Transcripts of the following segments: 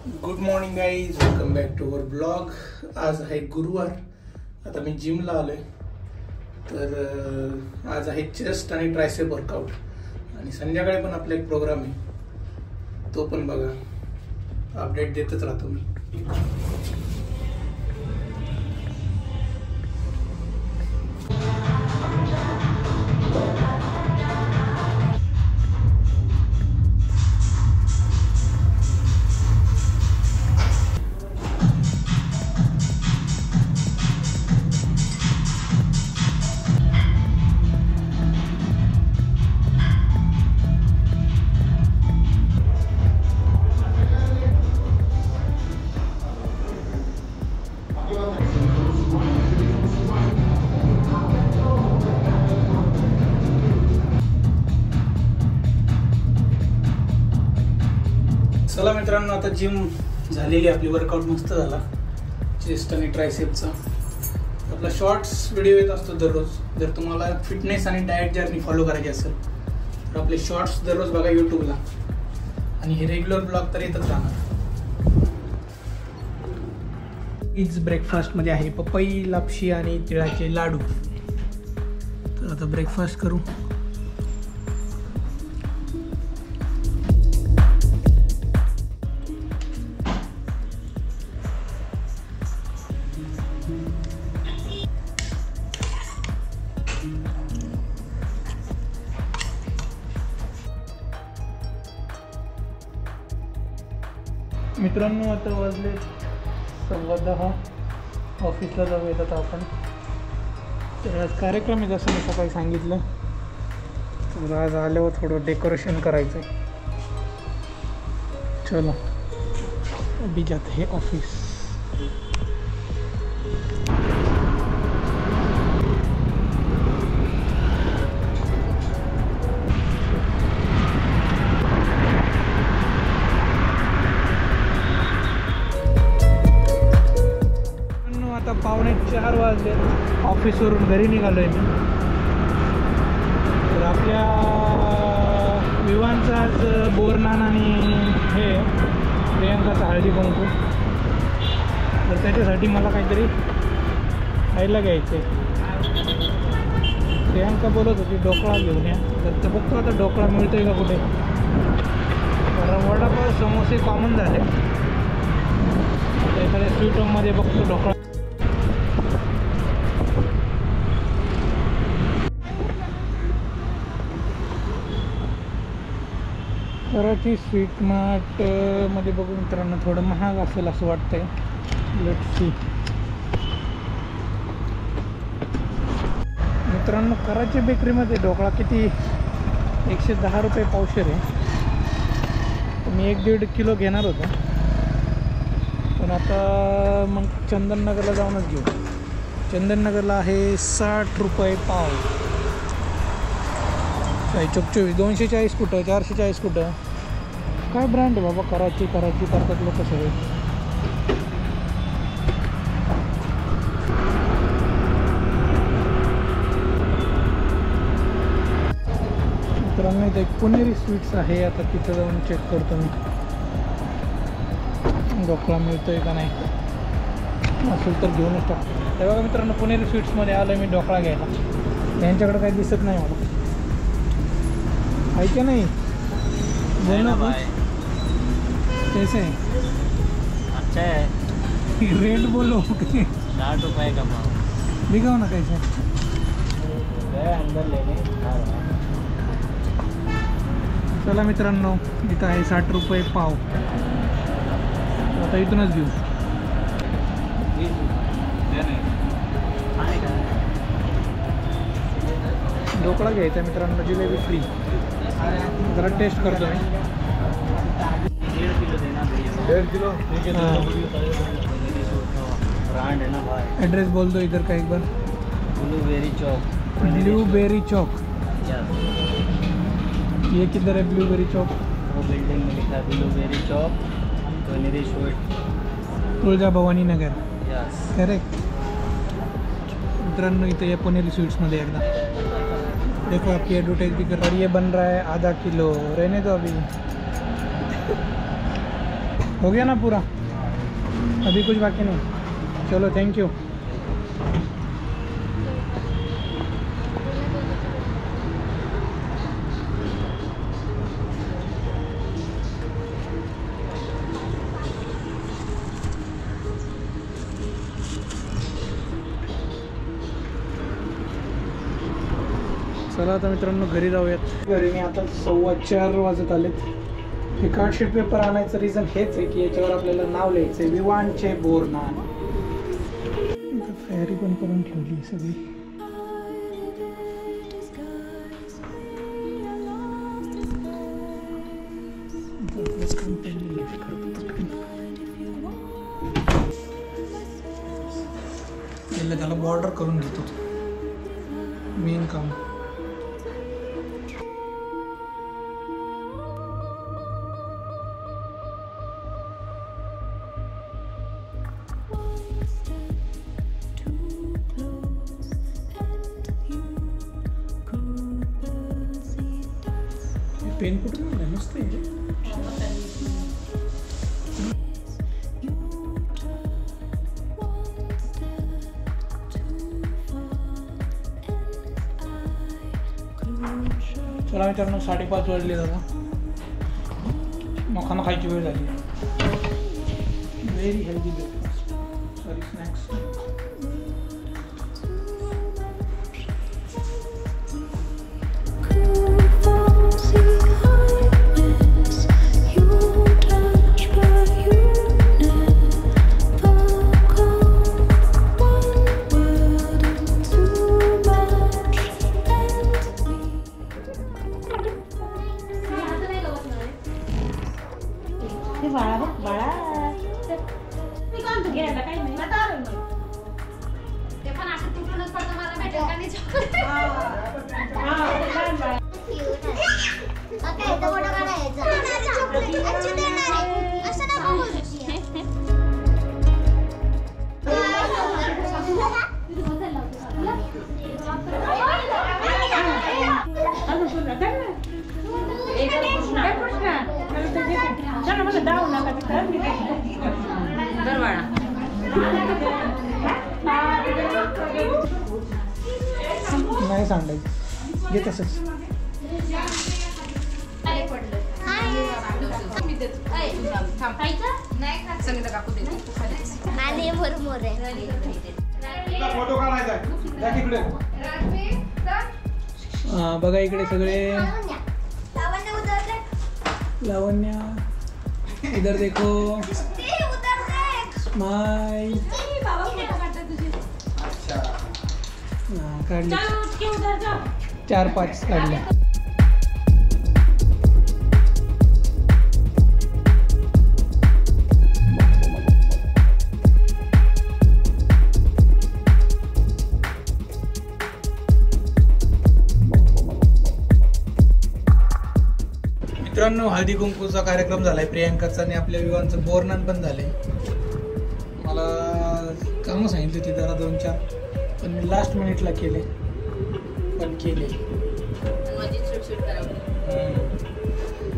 Good morning guys, welcome back to our blog. आज आहे गुरुवार. आता मी जिमला आलोय. तर आज आहे चेस्ट आणि ट्रायसेप वर्कआउट आणि संध्याकाळी पण आपला एक प्रोग्राम आहे, तो पण बघा. अपडेट देतच राहतो मी. चला मित्रांनो, आता जिम झालेली आपली. वर्कआउट मस्त झाला चेस्ट आणि ट्रायसेपचा. आपला शॉर्ट्स व्हिडिओ येत असतो दररोज. जर तुम्हाला फिटनेस आणि डाएट जर्नी फॉलो करायची असेल तर आपले शॉर्ट्स दररोज बघा यूट्यूबला, आणि हे रेग्युलर ब्लॉग तर येतच राहणार. इज ब्रेकफास्टमध्ये आहे पपई, लापशी आणि तिळाचे लाडू. तर आता ब्रेकफास्ट करू. मित्रांनो, आता वाजले 10:15. ऑफिसला जाऊ येतात आपण. तर आज कार्यक्रम आहे, जसं मी सकाळी सांगितलं. तर आज आल्यावर थोडं डेकोरेशन करायचं आहे. चलो अभी जाते हैं ऑफिस. आता 3:45 वाजले. ऑफिसवरून घरी निघालो आहे मी. तर आपल्या विवांचा आज बोरनान आणि हे प्रियांकाचा हळदी कुंकू. तर त्याच्यासाठी मला काहीतरी खायला घ्यायचं आहे. प्रियांका बोलत होती ढोकळा घेऊन या. तर ते बघतो आता ढोकळा मिळतोय का कुठे. कारण वडापाव समोसे कॉमन झाले. एखाद्या स्वीट होममध्ये बघतो ढोकळा. कराची स्वीट मार्ट मध्ये बघू मित्रांनो, थोडं महाग असेल असं वाटतंय. Let's see. मित्रांनो, कराची बेकरीमध्ये ढोकळा किती 110 रुपये पावशेर आहे. मी 1-1.5 किलो घेणार होतो, पण आता मग चंदननगरला जाऊनच घेऊ. चंदननगरला आहे 60 रुपये पाव. काय 24, 240 कुठं, 440 कुठं. काय ब्रँड आहे बाबा. कराची करतात लोक सगळे. मित्रांनो, इथे एक पुणेरी स्वीट्स आहे. आता तिथं जाऊन चेक करतो मी ढोकळा मिळतोय का नाही. असेल तर घेऊनच टाकतो. तेव्हा मित्रांनो, पुणेरी स्वीट्समध्ये आलो मी ढोकळा घ्यायला. यांच्याकडे काही दिसत नाही मला. है क्या नहीं? बोलना कुछ. कैसे है? अच्छा है. रेट बोलो. 60 रुपये का पाव. दिखाओ ना कैसे. गए अंदर लेने. चला मित्रांनो, इथं आहे 60 रुपये पाव. आता इथूनच घेऊ. ढोकळा घ्यायचा मित्रांनो, जिलेबी फ्री. जरा टेस्ट करतो मी. 1.5 किलो देना. 1.5 किलो ब्रांड है ना भाई. एड्रेस बोल दो इधर का एक बार. ब्लूबेरी चौक. ब्लूबेरी चौक. यस. ये किधर है ब्लूबेरी चौक? वो बिल्डिंग में लिखा है ब्लूबेरी चौक, पुणेरी sweet, Tulja Bhavani Nagar. Yes. Correct. मित्रांनो, इथे या पुणेरी स्वीट्समध्ये एकदा देखो आपकी एडवर्टाइज भी कर रहा है. ये बन रहा है आधा किलो. रहने दो अभी. हो गया ना पूरा, अभी कुछ बाकी नहीं। चलो थैंक यू। चला आता मित्रांनो घरी जाऊयात। घरी मी आता 4:15 वाजत आलेत। हे कार्डशीट पेपर आणायचं रिझन हेच आहे की याच्यावर आपल्याला नाव लिहायचं आहे, विवांचे बोरनान। तयारी पण करून ठेवली सगळी। त्याला बॉर्डर करून घेतो, मेन काम। पेन कुठून आणलं? मस्त आहे। चला मित्रांनो 5:30 वाजले दादा, मखाना खायची वेळ झाली। Very healthy breakfast, sorry snacks. नाही सांगायचं, घे तसंच। बघा इकडे सगळे। लावण्या इधर देखो, स्माइल। काढले 4-5 काढल्या। मित्रांनो हळदी कुंकूचा कार्यक्रम झालाय प्रियांकाचा आणि आपल्या विवाहांचं बोरनान पण झालंय। मला कामं सांगितली होती जरा 2-4, पण मी लास्ट मिनिटला केले, पण केले।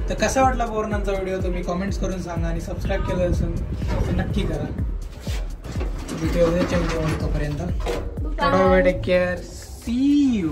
तर कसा वाटला बोरनांचा व्हिडिओ तुम्ही कमेंट्स करून सांगा, आणि सबस्क्राईब केलं असेल तर नक्की करा। व्हिडिओ तोपर्यंत टेक केअर, सी यू।